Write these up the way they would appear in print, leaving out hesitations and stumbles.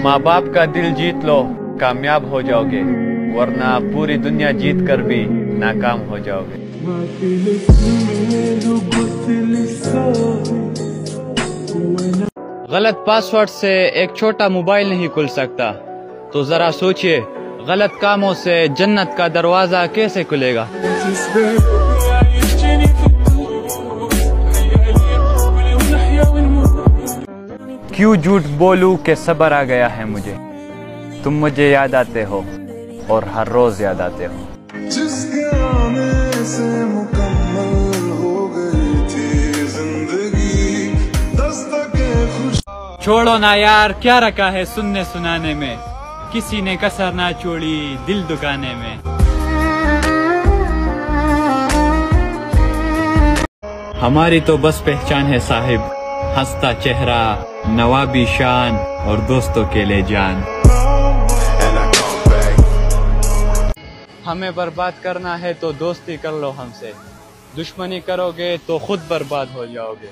माँ बाप का दिल जीत लो, कामयाब हो जाओगे, वरना पूरी दुनिया जीत कर भी नाकाम हो जाओगे। गलत पासवर्ड से एक छोटा मोबाइल नहीं खुल सकता, तो जरा सोचिए गलत कामों से जन्नत का दरवाजा कैसे खुलेगा। क्यों झूठ बोलूं कि सब्र आ गया है मुझे, तुम मुझे याद आते हो और हर रोज याद आते हो। छोड़ो ना यार, क्या रखा है सुनने सुनाने में, किसी ने कसर ना छोड़ी दिल दुखाने में। हमारी तो बस पहचान है साहिब, हंसता चेहरा, नवाबी शान और दोस्तों के लिए जान। हमें बर्बाद करना है तो दोस्ती कर लो हमसे, दुश्मनी करोगे तो खुद बर्बाद हो जाओगे।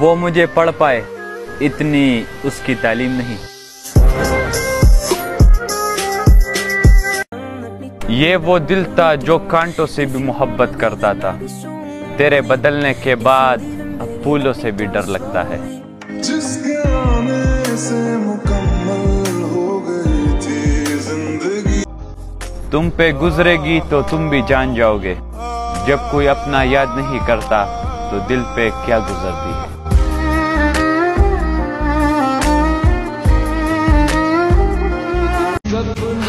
वो मुझे पढ़ पाए इतनी उसकी तालीम नहीं। ये वो दिल था जो कांटों से भी मोहब्बत करता था, तेरे बदलने के बाद अब फूलों से भी डर लगता है। जिसके आने से मुकम्मल हो गई थी जिंदगी, तुम पे गुजरेगी तो तुम भी जान जाओगे, जब कोई अपना याद नहीं करता तो दिल पे क्या गुजरती है।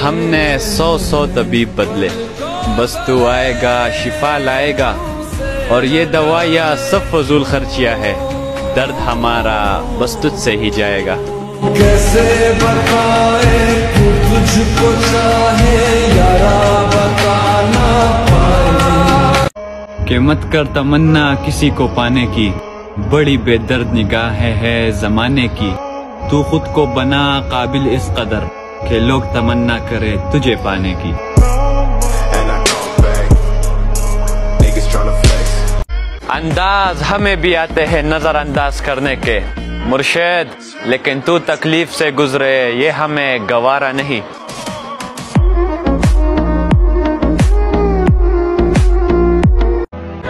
हमने 100 तबीब बदले, बस तू आएगा शिफा लाएगा, और ये दवाइयाँ सब फजूल खर्चिया है, दर्द हमारा बस तुझसे ही जाएगा। कैसे बताए तू तुझको चाहे यारा बताना पाए, कि मत कर तमन्ना किसी को पाने की, बड़ी बेदर्द निगाहें है जमाने की, तू खुद को बना काबिल इस कदर कि लोग तमन्ना करे तुझे पाने की। अंदाज हमें भी आते हैं नजरअंदाज करने के मुर्शिद, लेकिन तू तकलीफ से गुजरे ये हमें गवारा नहीं।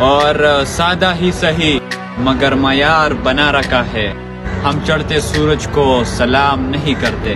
और सादा ही सही मगर मयार बना रखा है, हम चढ़ते सूरज को सलाम नहीं करते।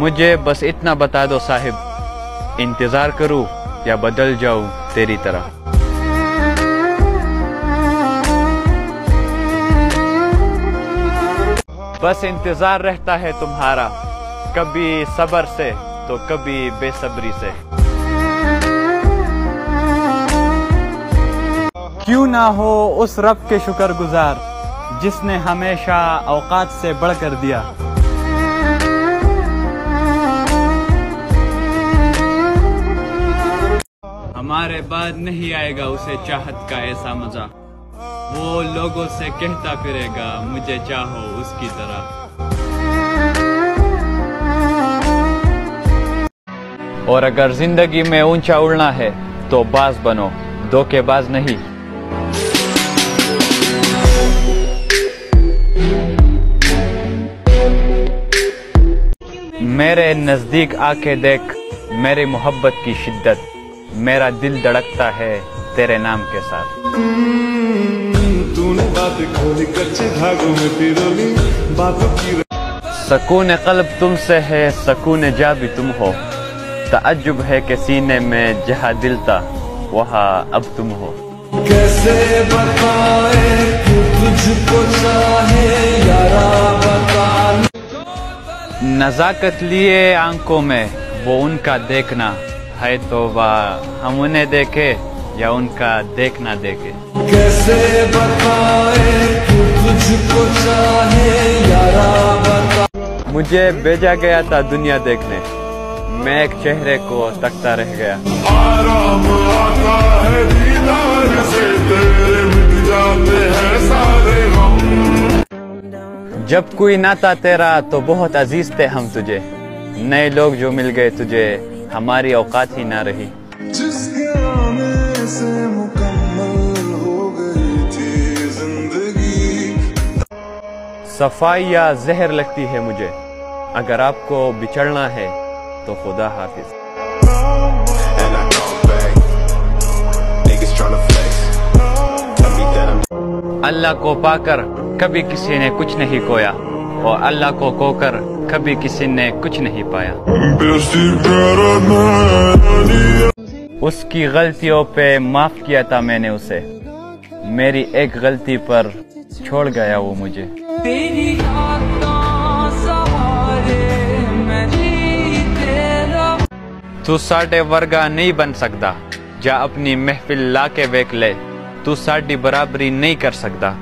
मुझे बस इतना बता दो साहिब, इंतजार करूं या बदल जाऊं तेरी तरह। बस इंतजार रहता है तुम्हारा, कभी सब्र से तो कभी बेसब्री से। क्यों ना हो उस रब के शुक्रगुजार जिसने हमेशा औकात से बढ़कर दिया। हमारे बाद नहीं आएगा उसे चाहत का ऐसा मजा, वो लोगों से कहता फिरेगा मुझे चाहो उसकी तरह। और अगर जिंदगी में ऊंचा उड़ना है तो बाज बनो, धोखेबाज नहीं। मेरे नजदीक आके देख मेरी मोहब्बत की शिद्दत, मेरा दिल धड़कता है तेरे नाम के साथ। तूने बात खोली कच्चे धागों में पिरोली बातों की। सकून क़ल्ब तुमसे है, सकून जा भी तुम हो, तअज्जुब है कि सीने में जहाँ दिल था वहाँ अब तुम हो। कैसे बताए तू तुझको चाहे यारा नज़ाकत लिए आंखों में वो उनका देखना है, तौबा हम उन्हें देखे या उनका देखना देखे। कैसे बताए तू तुझको चाहे यारा बता। मुझे भेजा गया था दुनिया देखने, मैं एक चेहरे को तकता रह गया। आराम आता है दीदार से, तेरे मिट जाते हैं सारे गम। जब कोई नाता तेरा तो बहुत अजीज थे हम तुझे, नए लोग जो मिल गए तुझे हमारी औकात ही ना रही। जिसके आने से मुकम्मल हो गई थी जिंदगी। सफाई या जहर लगती है मुझे, अगर आपको बिछड़ना है तो खुदा हाफिज। अल्लाह को पाकर कभी किसी ने कुछ नहीं खोया, और अल्लाह को खोकर कभी किसी ने कुछ नहीं पाया। उसकी गलतियों पे माफ किया था मैंने उसे, मेरी एक गलती पर छोड़ गया वो मुझे। तू साडे वर्गा नहीं बन सकता, जा अपनी महफिल ला के वेख ले। तू साडी बराबरी नहीं कर सकता,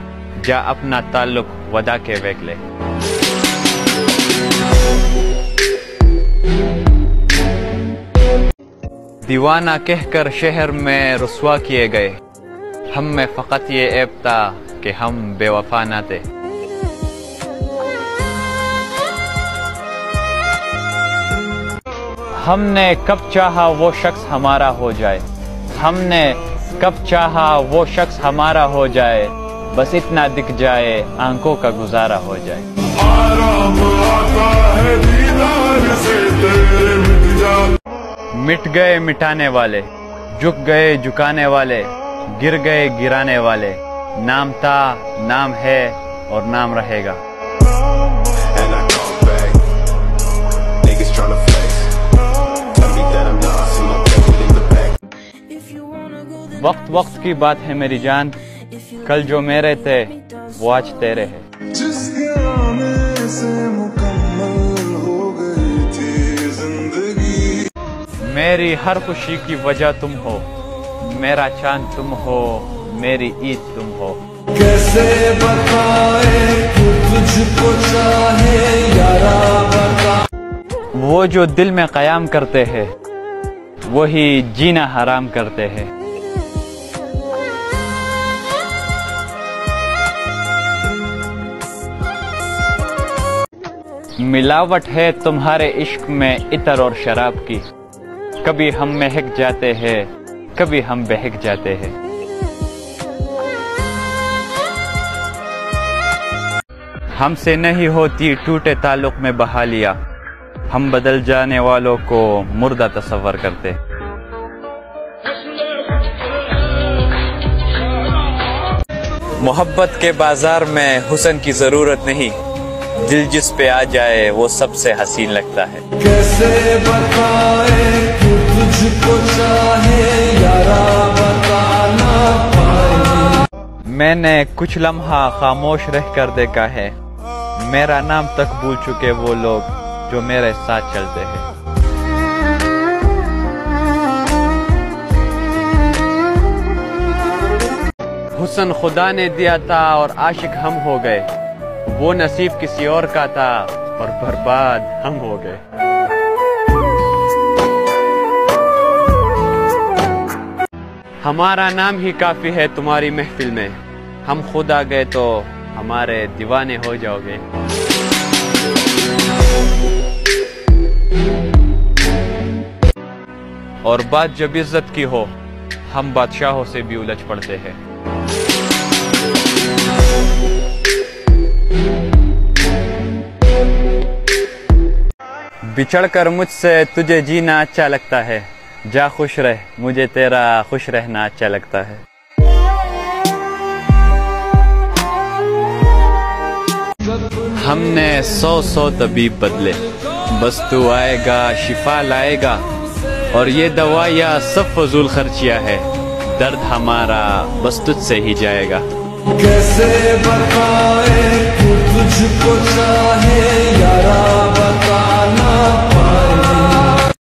जा अपना ताल्लुक वदा के वेख ले। दीवाना कहकर शहर में रुस्वा किए गए, हम में फकत ये ऐब था कि हम बेवफा ना थे। हमने कब चाहा वो शख्स हमारा हो जाए, हमने कब चाहा वो शख्स हमारा हो जाए, बस इतना दिख जाए आंखों का गुजारा हो जाए। आराम आता है दीदार से, तेरे मिट जाते। मिट गए मिटाने वाले, झुक गए झुकाने वाले, गिर गए गिराने वाले। नाम था, नाम है और नाम रहेगा। वक्त वक्त की बात है मेरी जान, कल जो मेरे थे वो आज तेरे हैं। जिसके आने से मुकम्मल हो गई थी जिंदगी। मेरी हर खुशी की वजह तुम हो, मेरा चांद तुम हो, मेरी ईद तुम हो। कैसे बताए तू तुझको चाहे यारा बता। वो जो दिल में कयाम करते हैं वही जीना हराम करते हैं। मिलावट है तुम्हारे इश्क में इतर और शराब की, कभी हम महक जाते हैं, कभी हम बहक जाते हैं। हमसे नहीं होती टूटे ताल्लुक में बहालियां, हम बदल जाने वालों को मुर्दा तस्वर करते। मोहब्बत के बाजार में हुस्न की जरूरत नहीं, दिल जिस पे आ जाए वो सबसे हसीन लगता है। कैसे बताए तू तुझको चाहे यारा बता ना पाए। मैंने कुछ लम्हा खामोश रह कर देखा है, मेरा नाम तक भूल चुके वो लोग जो मेरे साथ चलते हैं। हुस्न खुदा ने दिया था और आशिक हम हो गए, वो नसीब किसी और का था और बर्बाद हम हो गए। हमारा नाम ही काफी है तुम्हारी महफिल में, हम खुद आ गए तो हमारे दीवाने हो जाओगे। और बात जब इज्जत की हो, हम बादशाहों से भी उलझ पड़ते हैं। बिछड़कर मुझसे तुझे जीना अच्छा लगता है, जा खुश रह, मुझे तेरा खुश रहना अच्छा लगता है। हमने 100 तबीब बदले, बस तू आएगा शिफा लाएगा, और ये दवाइयाँ सब फजूल खर्चियाँ है, दर्द हमारा बस तुझसे ही जाएगा। कैसे बताए तू तुझको चाहे